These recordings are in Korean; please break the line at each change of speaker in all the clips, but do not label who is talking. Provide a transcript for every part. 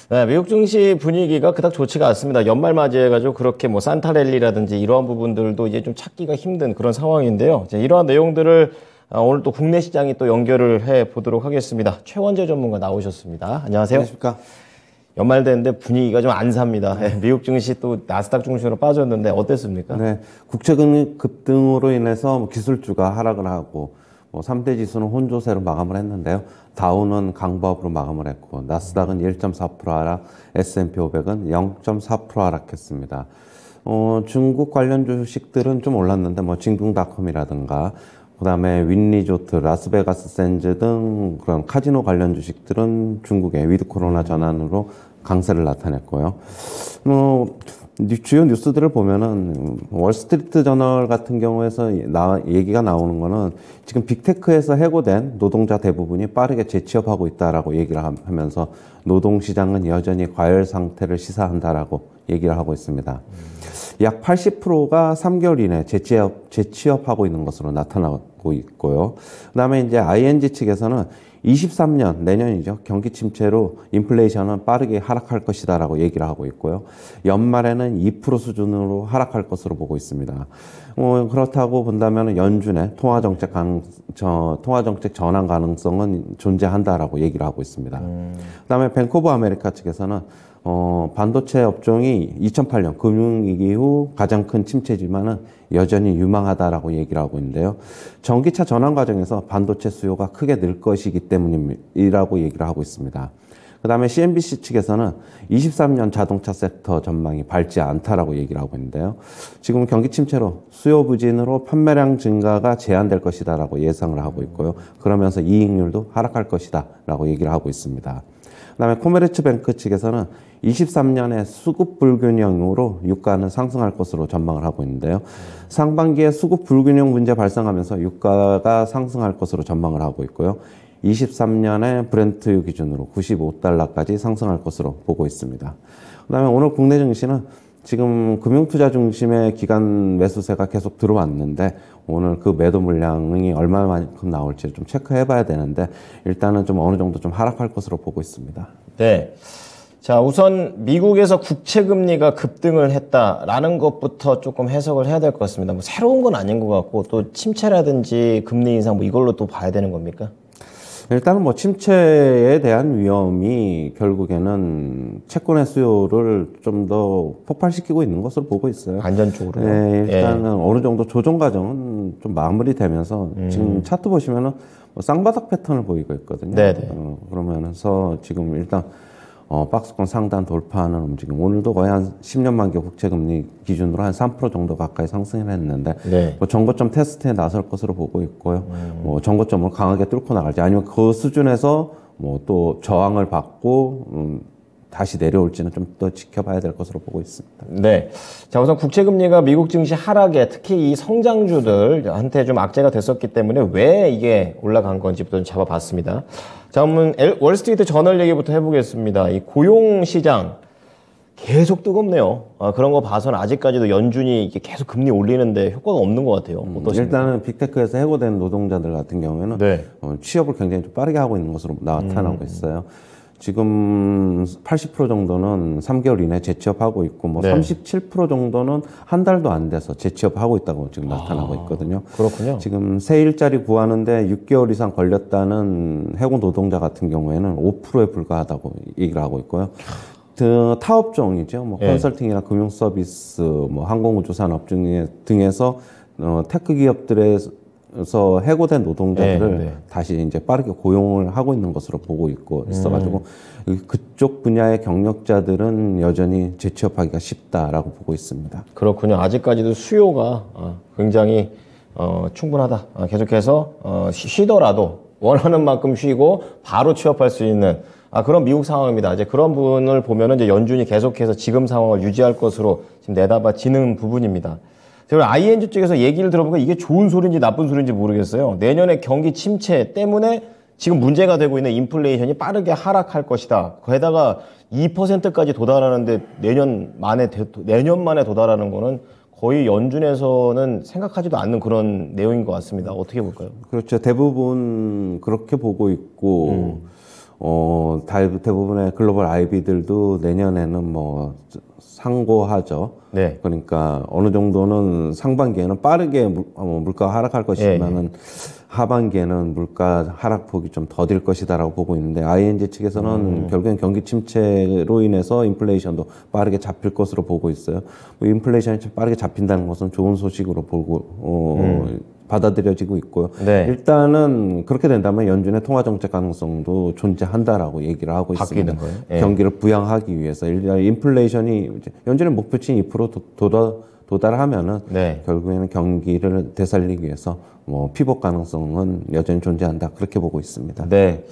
네, 미국 증시 분위기가 그닥 좋지가 않습니다. 연말 맞이해가지고 그렇게 뭐 산타랠리라든지 이러한 부분들도 이제 좀 찾기가 힘든 그런 상황인데요. 이제 이러한 내용들을 오늘 또 국내 시장이 또 연결을 해 보도록 하겠습니다. 최원재 전문가 나오셨습니다. 안녕하세요.
안녕하십니까.
연말 됐는데 분위기가 좀 안 삽니다. 네, 미국 증시 또 나스닥 중심으로 빠졌는데 어땠습니까?
네, 국채금리 급등으로 인해서 기술주가 하락을 하고 3대 지수는 혼조세로 마감을 했는데요. 다우는 강보합으로 마감을 했고 나스닥은 1.4% 하락, S&P 500은 0.4% 하락했습니다. 중국 관련 주식들은 좀 올랐는데 징동닷컴이라든가 그다음에 윈리조트, 라스베가스 샌즈 등 그런 카지노 관련 주식들은 중국의 위드 코로나 전환으로 강세를 나타냈고요. 주요 뉴스들을 보면은 월스트리트 저널 같은 경우에서 얘기가 나오는 거는 지금 빅테크에서 해고된 노동자 대부분이 빠르게 재취업하고 있다라고 얘기를 하면서 노동시장은 여전히 과열 상태를 시사한다라고 얘기를 하고 있습니다. 약 80%가 3개월 이내 재취업하고 있는 것으로 나타나고 있고요. 그 다음에 이제 ING 측에서는 23년, 내년이죠. 경기 침체로 인플레이션은 빠르게 하락할 것이다라고 얘기를 하고 있고요. 연말에는 2% 수준으로 하락할 것으로 보고 있습니다. 그렇다고 본다면 연준의 통화정책 전환 가능성은 존재한다라고 얘기를 하고 있습니다. 그다음에 뱅크 오브 아메리카 측에서는 반도체 업종이 2008년 금융위기 이후 가장 큰 침체지만은 여전히 유망하다라고 얘기를 하고 있는데요. 전기차 전환 과정에서 반도체 수요가 크게 늘 것이기 때문이라고 얘기를 하고 있습니다. 그 다음에 CNBC 측에서는 23년 자동차 섹터 전망이 밝지 않다라고 얘기를 하고 있는데요. 지금 경기 침체로 수요 부진으로 판매량 증가가 제한될 것이다라고 예상을 하고 있고요. 그러면서 이익률도 하락할 것이다라고 얘기를 하고 있습니다. 그다음에 코메르츠뱅크 측에서는 23년에 수급 불균형으로 유가는 상승할 것으로 전망을 하고 있는데요. 상반기에 수급 불균형 문제 발생하면서 유가가 상승할 것으로 전망을 하고 있고요. 23년에 브렌트 기준으로 95달러까지 상승할 것으로 보고 있습니다. 그다음에 오늘 국내 증시는 지금 금융투자 중심의 기관 매수세가 계속 들어왔는데 오늘 그 매도 물량이 얼마만큼 나올지 좀 체크해 봐야 되는데 일단은 좀 어느 정도 좀 하락할 것으로 보고 있습니다.
네. 자, 우선 미국에서 국채 금리가 급등을 했다라는 것부터 조금 해석을 해야 될 것 같습니다. 새로운 건 아닌 것 같고 또 침체라든지 금리 인상 이걸로 또 봐야 되는 겁니까?
일단은 침체에 대한 위험이 결국에는 채권의 수요를 좀 더 폭발시키고 있는 것으로 보고 있어요.
안전 쪽으로.
네, 일단은 어느 정도 조정 과정은 좀 마무리되면서 지금 차트 보시면은 쌍바닥 패턴을 보이고 있거든요.
네네.
그러면서 지금 일단 박스권 상단 돌파하는 움직임. 오늘도 거의 한 10년 만기 국채금리 기준으로 한 3% 정도 가까이 상승을 했는데,
네.
정고점 테스트에 나설 것으로 보고 있고요. 정고점을 강하게 뚫고 나갈지 아니면 그 수준에서 또 저항을 받고, 다시 내려올지는 좀 더 지켜봐야 될 것으로 보고 있습니다.
네. 자, 우선 국채금리가 미국 증시 하락에 특히 이 성장주들한테 좀 악재가 됐었기 때문에 왜 이게 올라간 건지부터 좀 잡아봤습니다. 자, 그러면 월스트리트 저널 얘기부터 해보겠습니다. 이 고용시장 계속 뜨겁네요. 그런 거 봐서는 아직까지도 연준이 이게 계속 금리 올리는데 효과가 없는 것 같아요. 어떠십니까?
일단은 빅테크에서 해고된 노동자들 같은 경우에는
네.
취업을 굉장히 좀 빠르게 하고 있는 것으로 나타나고 있어요. 지금 80% 정도는 3개월 이내 재취업하고 있고
네.
37% 정도는 한 달도 안 돼서 재취업하고 있다고 지금 나타나고 있거든요.
그렇군요.
지금 새 일자리 구하는데 6개월 이상 걸렸다는 해고 노동자 같은 경우에는 5%에 불과하다고 얘기를 하고 있고요. 타업종이죠. 컨설팅이나 금융 서비스, 항공우주 산업 등에서 테크 기업들에서 해고된 노동자들을 다시 이제 빠르게 고용을 하고 있는 것으로 보고 있어가지고 그쪽 분야의 경력자들은 여전히 재취업하기가 쉽다라고 보고 있습니다.
그렇군요. 아직까지도 수요가 굉장히 충분하다. 계속해서 쉬더라도 원하는 만큼 쉬고 바로 취업할 수 있는 그런 미국 상황입니다. 이제 그런 부분을 보면은 이제 연준이 계속해서 지금 상황을 유지할 것으로 지금 내다봐지는 부분입니다. 그리고 ING 쪽에서 얘기를 들어보니까 이게 좋은 소리인지 나쁜 소리인지 모르겠어요. 내년에 경기 침체 때문에 지금 문제가 되고 있는 인플레이션이 빠르게 하락할 것이다. 게다가 2%까지 도달하는데 내년 만에 도달하는 거는 거의 연준에서는 생각하지도 않는 그런 내용인 것 같습니다. 어떻게 볼까요?
그렇죠. 대부분 그렇게 보고 있고, 대부분의 글로벌 IB들도 내년에는 뭐 상고하죠.
네.
그러니까 어느 정도는 상반기에는 빠르게 물가가 하락할 것이지만은 하반기에는 물가 하락폭이 좀 더딜 것이다라고 보고 있는데 ING 측에서는 결국엔 경기 침체로 인해서 인플레이션도 빠르게 잡힐 것으로 보고 있어요. 뭐 인플레이션이 빠르게 잡힌다는 것은 좋은 소식으로 보고 받아들여지고 있고요.
네.
일단은 그렇게 된다면 연준의 통화 정책 가능성도 존재한다라고 얘기를 하고 있습니다.
거예요? 예.
경기를 부양하기 위해서 일단 인플레이션이 이제 연준의 목표치인 2% 도달하면은
네.
결국에는 경기를 되살리기 위해서 뭐 피복 가능성은 여전히 존재한다 그렇게 보고 있습니다.
네.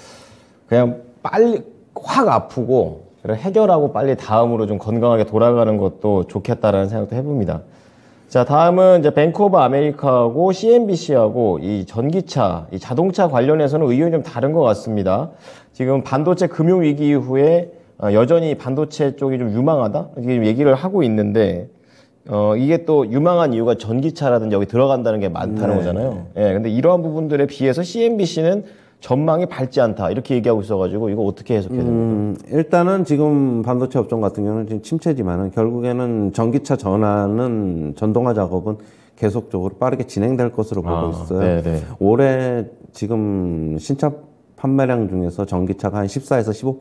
그냥 빨리 확 아프고 해결하고 빨리 다음으로 좀 건강하게 돌아가는 것도 좋겠다라는 생각도 해봅니다. 자, 다음은 이제 뱅크 오브 아메리카하고 CNBC하고 이 전기차, 이 자동차 관련해서는 의견이 좀 다른 것 같습니다. 지금 반도체 금융 위기 이후에 여전히 반도체 쪽이 좀 유망하다 이렇게 좀 얘기를 하고 있는데 이게 또 유망한 이유가 전기차라든지 여기 들어간다는 게 많다는 거잖아요. 예, 근데 이러한 부분들에 비해서 CNBC는 전망이 밝지 않다 이렇게 얘기하고 있어가지고 이거 어떻게 해석해야 됩니까?
일단은 지금 반도체 업종 같은 경우는 지금 침체지만은 결국에는 전기차 전환은 전동화 작업은 계속적으로 빠르게 진행될 것으로 보고 있어요.
네네.
올해 지금 신차 판매량 중에서 전기차가 한 14에서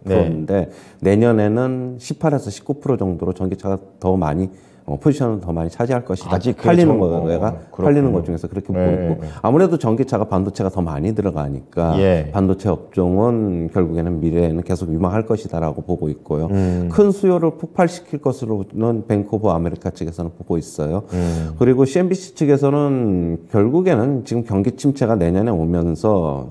15%인데 내년에는 18에서 19% 정도로 전기차가 더 많이 포지션을 더 많이 차지할 것이다.
아직
팔리는
그렇죠.
거가 팔리는 것 중에서 그렇게 보고 있고 아무래도 전기차가 반도체가 더 많이 들어가니까 반도체 업종은 결국에는 미래에는 계속 유망할 것이다라고 보고 있고요. 큰 수요를 폭발시킬 것으로는 뱅크 오브 아메리카 측에서는 보고 있어요. 그리고 CNBC 측에서는 결국에는 지금 경기 침체가 내년에 오면서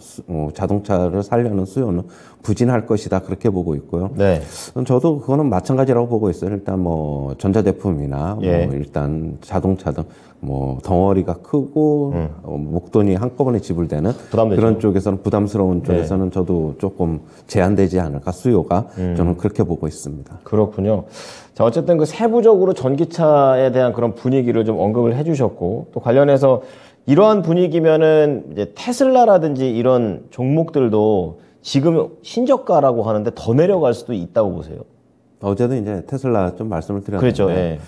자동차를 살려는 수요는 부진할 것이다 그렇게 보고 있고요.
네.
저도 그거는 마찬가지라고 보고 있어요. 일단 뭐 전자제품이나 뭐 일단 자동차 등 뭐 덩어리가 크고 목돈이 한꺼번에 지불되는
부담되죠.
그런 쪽에서는 부담스러운 쪽에서는 저도 조금 제한되지 않을까 수요가 저는 그렇게 보고 있습니다.
그렇군요. 자, 어쨌든 그 세부적으로 전기차에 대한 그런 분위기를 좀 언급을 해주셨고 또 관련해서 이러한 분위기면은 이제 테슬라라든지 이런 종목들도 지금 신저가라고 하는데 더 내려갈 수도 있다고 보세요.
어제도 이제 테슬라 좀 말씀을 드렸는데
그렇죠. 예.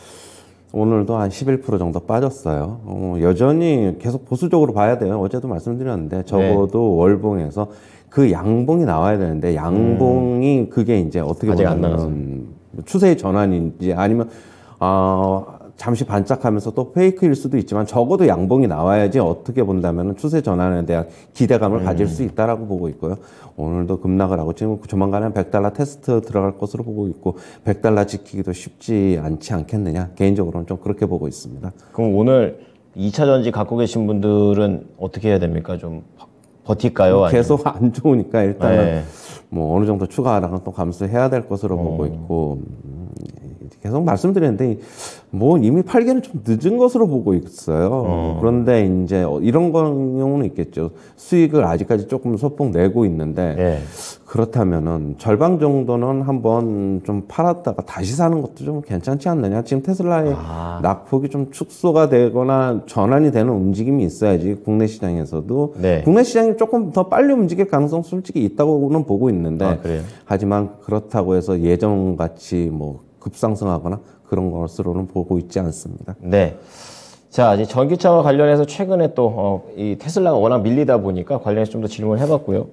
오늘도 한 11% 정도 빠졌어요. 여전히 계속 보수적으로 봐야 돼요. 어제도 말씀드렸는데 적어도 월봉에서 그 양봉이 나와야 되는데 양봉이 그게 이제 어떻게
아직 안
보면 추세의 전환인지 아니면 잠시 반짝하면서 또 페이크일 수도 있지만 적어도 양봉이 나와야지 어떻게 본다면 추세 전환에 대한 기대감을 가질 수 있다라고 보고 있고요. 오늘도 급락을 하고 지금 조만간에 $100 테스트 들어갈 것으로 보고 있고 $100 지키기도 쉽지 않지 않겠느냐. 개인적으로는 좀 그렇게 보고 있습니다.
그럼 오늘 2차 전지 갖고 계신 분들은 어떻게 해야 됩니까? 좀 버틸까요?
계속 안 좋으니까 일단은
네.
뭐 어느 정도 추가 하락은 또 감수해야 될 것으로 보고 있고 계속 말씀드렸는데 뭐 이미 팔기는 좀 늦은 것으로 보고 있어요. 그런데 이제 이런 경우는 있겠죠. 수익을 아직까지 조금 소폭 내고 있는데 그렇다면은 절반 정도는 한번 좀 팔았다가 다시 사는 것도 좀 괜찮지 않느냐. 지금 테슬라의 낙폭이 좀 축소가 되거나 전환이 되는 움직임이 있어야지 국내 시장에서도 국내 시장이 조금 더 빨리 움직일 가능성 솔직히 있다고는 보고 있는데 하지만 그렇다고 해서 예전같이 뭐 급상승하거나 그런 것으로는 보고 있지 않습니다.
네. 자, 이제 전기차와 관련해서 최근에 또 이 테슬라가 워낙 밀리다 보니까 관련해서 좀 더 질문을 해봤고요.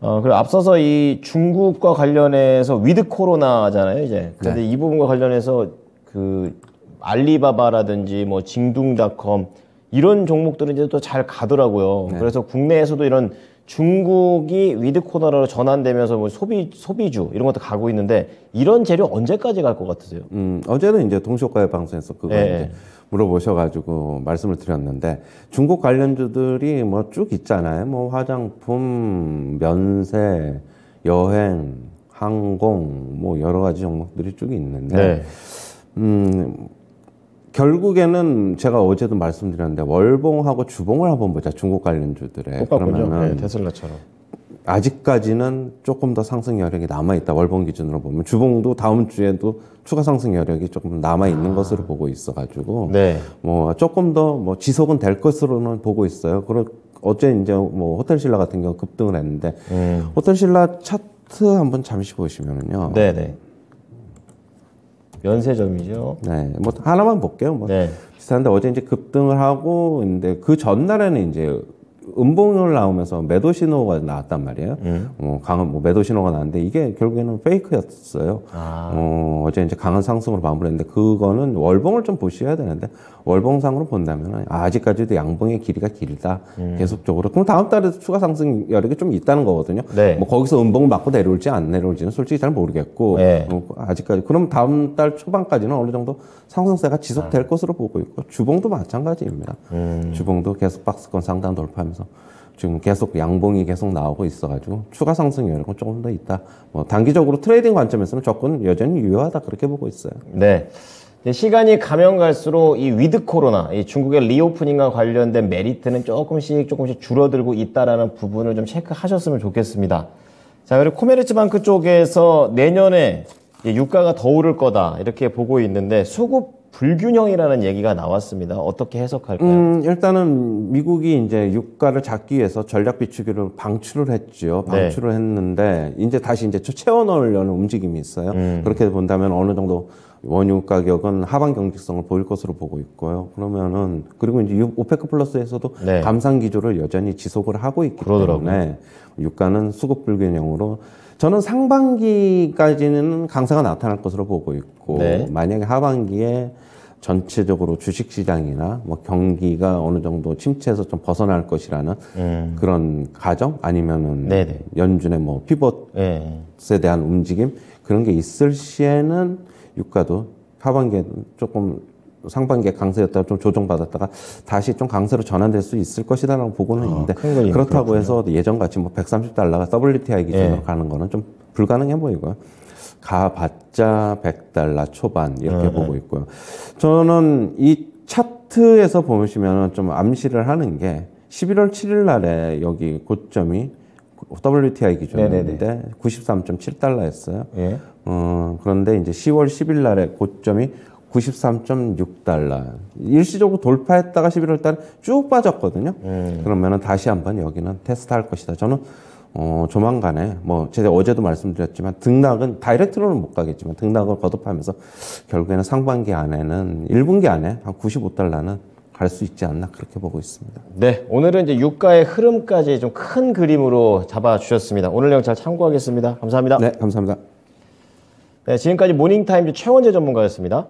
그리고 앞서서 이 중국과 관련해서 위드 코로나잖아요, 이제. 근데 이 부분과 관련해서 그 알리바바라든지 뭐 징둥닷컴 이런 종목들은 이제 또 잘 가더라고요. 그래서 국내에서도 이런 중국이 위드 코로나로 전환되면서 뭐 소비주 이런 것도 가고 있는데 이런 재료 언제까지 갈 것 같으세요?
어제는 이제 동시효과의 방송에서 그거 이제 물어보셔가지고 말씀을 드렸는데 중국 관련주들이 뭐 쭉 있잖아요. 뭐 화장품, 면세, 여행, 항공 뭐 여러 가지 종목들이 쭉 있는데 결국에는 제가 어제도 말씀드렸는데 월봉하고 주봉을 한번 보자. 중국 관련주들의.
그러면은 테슬라처럼.
아직까지는 조금 더 상승 여력이 남아있다. 월봉 기준으로 보면. 주봉도 다음 주에도 추가 상승 여력이 조금 남아있는 것으로 보고 있어가지고. 뭐 조금 더 뭐 지속은 될 것으로는 보고 있어요. 어제 이제 뭐 호텔신라 같은 경우 급등을 했는데 호텔신라 차트 한번 잠시 보시면은요.
네네. 면세점이죠.
네, 뭐 하나만 볼게요. 뭐
네.
비슷한데 어제 이제 급등을 하고 있는데 그 전날에는 이제 음봉을 나오면서 매도 신호가 나왔단 말이에요. 강한 뭐 매도 신호가 나왔는데 이게 결국에는 페이크였어요. 어제 이제 강한 상승으로 마무리했는데 그거는 월봉을 좀 보셔야 되는데 월봉상으로 본다면 아직까지도 양봉의 길이가 길다. 계속적으로. 그럼 다음 달에도 추가 상승 여력이 좀 있다는 거거든요.
네.
뭐 거기서 음봉을 맞고 내려올지 안 내려올지는 솔직히 잘 모르겠고
네.
아직까지 그럼 다음 달 초반까지는 어느 정도 상승세가 지속될 것으로 보고 있고 주봉도 마찬가지입니다. 주봉도 계속 박스권 상단 돌파하면서 지금 계속 양봉이 계속 나오고 있어가지고 추가 상승 여력은 조금 더 있다. 뭐 단기적으로 트레이딩 관점에서는 조건 여전히 유효하다 그렇게 보고 있어요.
네. 시간이 가면 갈수록 이 위드 코로나, 이 중국의 리오프닝과 관련된 메리트는 조금씩 줄어들고 있다라는 부분을 좀 체크하셨으면 좋겠습니다. 자, 그리고 코메르츠방크 쪽에서 내년에 유가가 더 오를 거다 이렇게 보고 있는데 수급 불균형이라는 얘기가 나왔습니다. 어떻게 해석할까요?
일단은 미국이 이제 유가를 잡기 위해서 전략 비축유를 방출을 했죠. 방출을 했는데 이제 다시 이제 채워 넣으려는 움직임이 있어요. 그렇게 본다면 어느 정도 원유 가격은 하방 경직성을 보일 것으로 보고 있고요. 그러면은 그리고 이제 오페크 플러스에서도
네.
감산 기조를 여전히 지속을 하고 있기 때문에 유가는 수급 불균형으로 저는 상반기까지는 강세가 나타날 것으로 보고 있고
네.
만약에 하반기에 전체적으로 주식시장이나 뭐 경기가 어느 정도 침체에서 좀 벗어날 것이라는 그런 가정 아니면은
네네.
연준의 뭐 피벗에 대한 움직임 그런 게 있을 시에는 유가도 하반기에 조금 상반기에 강세였다가 좀 조정받았다가 다시 좀 강세로 전환될 수 있을 것이다라고 보고는 있는데 그렇다고 해서 예전같이 뭐 130달러가 WTI 기준으로 가는 거는 좀 불가능해 보이고요. 가봤자 100달러 초반 이렇게 보고 있고요. 저는 이 차트에서 보시면 좀 암시를 하는 게 11월 7일 날에 여기 고점이 WTI 기준인데 93.7달러였어요.
예.
그런데 이제 10월 10일 날에 고점이 93.6달러. 일시적으로 돌파했다가 11월 달에 쭉 빠졌거든요. 그러면은 다시 한번 여기는 테스트 할 것이다. 저는 조만간에 뭐 제가 어제도 말씀드렸지만 등락은 다이렉트로는 못 가겠지만 등락을 거듭하면서 결국에는 상반기 안에는 1분기 안에 한 95달러는 갈 수 있지 않나 그렇게 보고 있습니다.
네, 오늘은 이제 유가의 흐름까지 좀 큰 그림으로 잡아주셨습니다. 오늘 내용 잘 참고하겠습니다. 감사합니다.
네, 감사합니다.
네, 지금까지 모닝타임즈 최원재 전문가였습니다.